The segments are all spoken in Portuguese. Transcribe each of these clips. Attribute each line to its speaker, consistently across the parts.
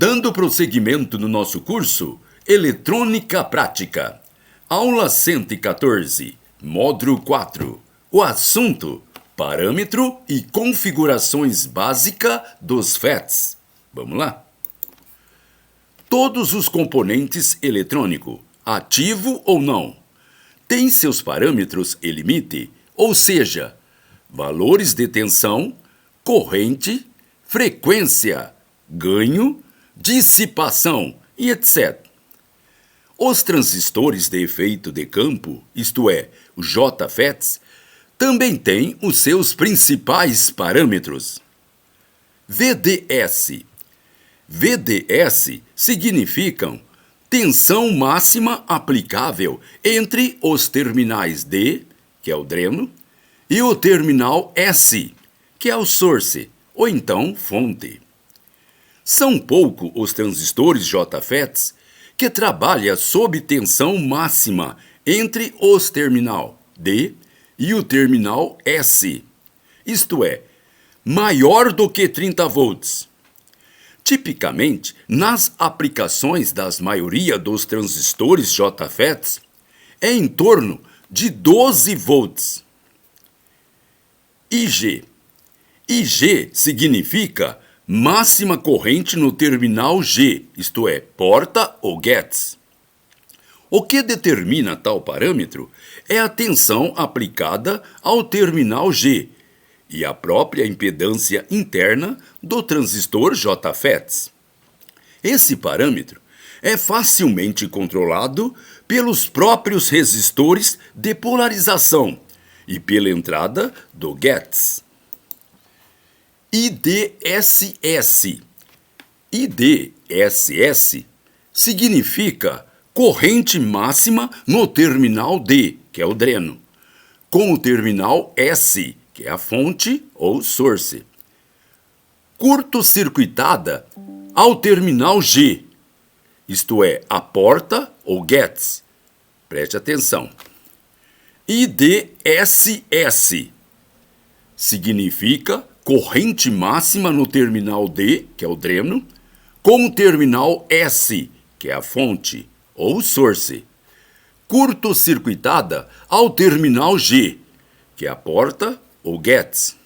Speaker 1: Dando prosseguimento no nosso curso Eletrônica Prática, aula 114, módulo 4, o assunto parâmetro e configurações básicas dos FETs. Vamos lá? Todos os componentes eletrônicos, ativo ou não, têm seus parâmetros e limite, ou seja, valores de tensão, corrente, frequência, ganho, dissipação e etc. Os transistores de efeito de campo, isto é, os JFETs, também têm os seus principais parâmetros. VDS. VDS significam tensão máxima aplicável entre os terminais D, que é o dreno, e o terminal S, que é o source, ou então fonte. São poucos os transistores JFETs que trabalham sob tensão máxima entre os terminal D e o terminal S, isto é, maior do que 30 volts. Tipicamente, nas aplicações da maioria dos transistores JFETs, é em torno de 12 volts. IG. IG significa máxima corrente no terminal G, isto é, porta ou gates. O que determina tal parâmetro é a tensão aplicada ao terminal G e a própria impedância interna do transistor JFETs. Esse parâmetro é facilmente controlado pelos próprios resistores de polarização e pela entrada do gates. IDSS. IDSS significa corrente máxima no terminal D, que é o dreno, com o terminal S, que é a fonte ou source, curto-circuitada ao terminal G, isto é, a porta ou gates. Preste atenção. IDSS significa corrente máxima no terminal D, que é o dreno, com o terminal S, que é a fonte ou source, curto-circuitada ao terminal G, que é a porta ou gates.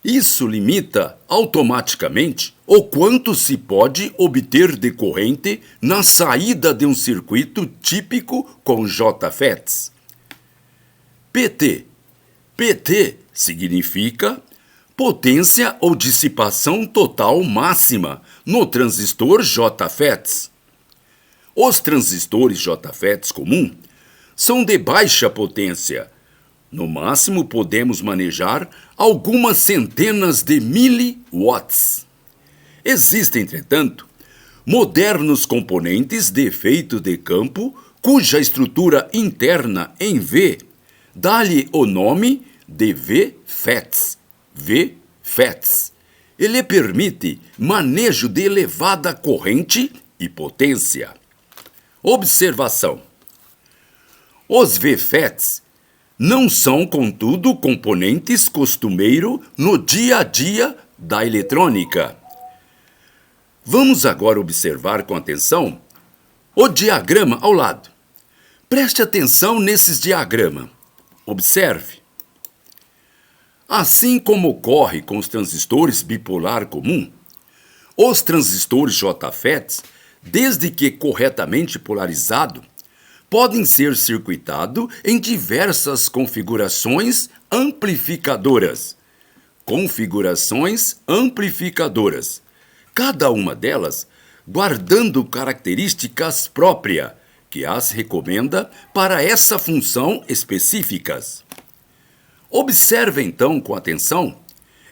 Speaker 1: Isso limita automaticamente o quanto se pode obter de corrente na saída de um circuito típico com JFETs. PT. PT significa potência ou dissipação total máxima no transistor JFETs. Os transistores JFETs comum são de baixa potência. No máximo podemos manejar algumas centenas de miliwatts. Existem, entretanto, modernos componentes de efeito de campo cuja estrutura interna em V dá-lhe o nome de VFETs. VFETs. Ele permite manejo de elevada corrente e potência. Observação. Os VFETs não são, contudo, componentes costumeiros no dia a dia da eletrônica. Vamos agora observar com atenção o diagrama ao lado. Preste atenção nesses diagramas. Observe. Assim como ocorre com os transistores bipolar comum, os transistores JFETs, desde que corretamente polarizados, podem ser circuitados em diversas configurações amplificadoras. Cada uma delas guardando características próprias, que as recomenda para essa função específicas. Observe então com atenção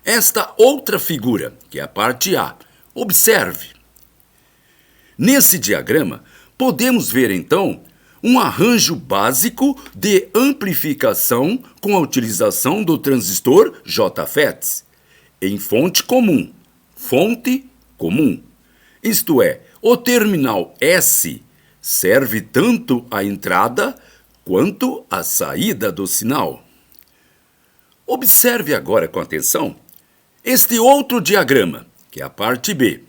Speaker 1: esta outra figura, que é a parte A. Observe. Nesse diagrama, podemos ver então um arranjo básico de amplificação com a utilização do transistor JFETs em fonte comum. Isto é, o terminal S serve tanto à entrada quanto à saída do sinal. Observe agora com atenção este outro diagrama, que é a parte B.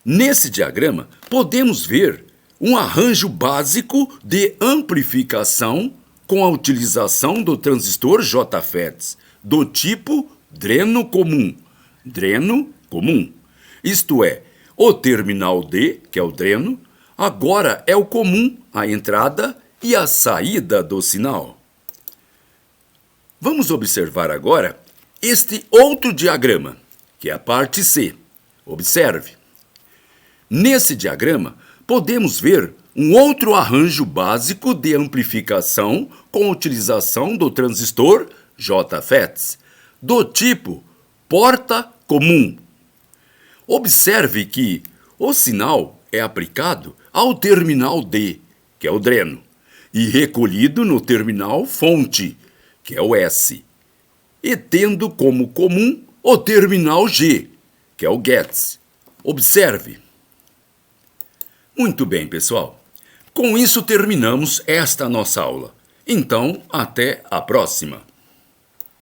Speaker 1: Nesse diagrama, podemos ver um arranjo básico de amplificação com a utilização do transistor JFETs, do tipo dreno comum. Dreno comum. Isto é, o terminal D, que é o dreno, agora é o comum, a entrada e a saída do sinal. Vamos observar agora este outro diagrama, que é a parte C. Observe. Nesse diagrama, podemos ver um outro arranjo básico de amplificação com a utilização do transistor JFETs, do tipo porta comum. Observe que o sinal é aplicado ao terminal D, que é o dreno, e recolhido no terminal fonte, que é o S, e tendo como comum o terminal G, que é o gets. Observe. Muito bem, pessoal. Com isso terminamos esta nossa aula. Então, até a próxima.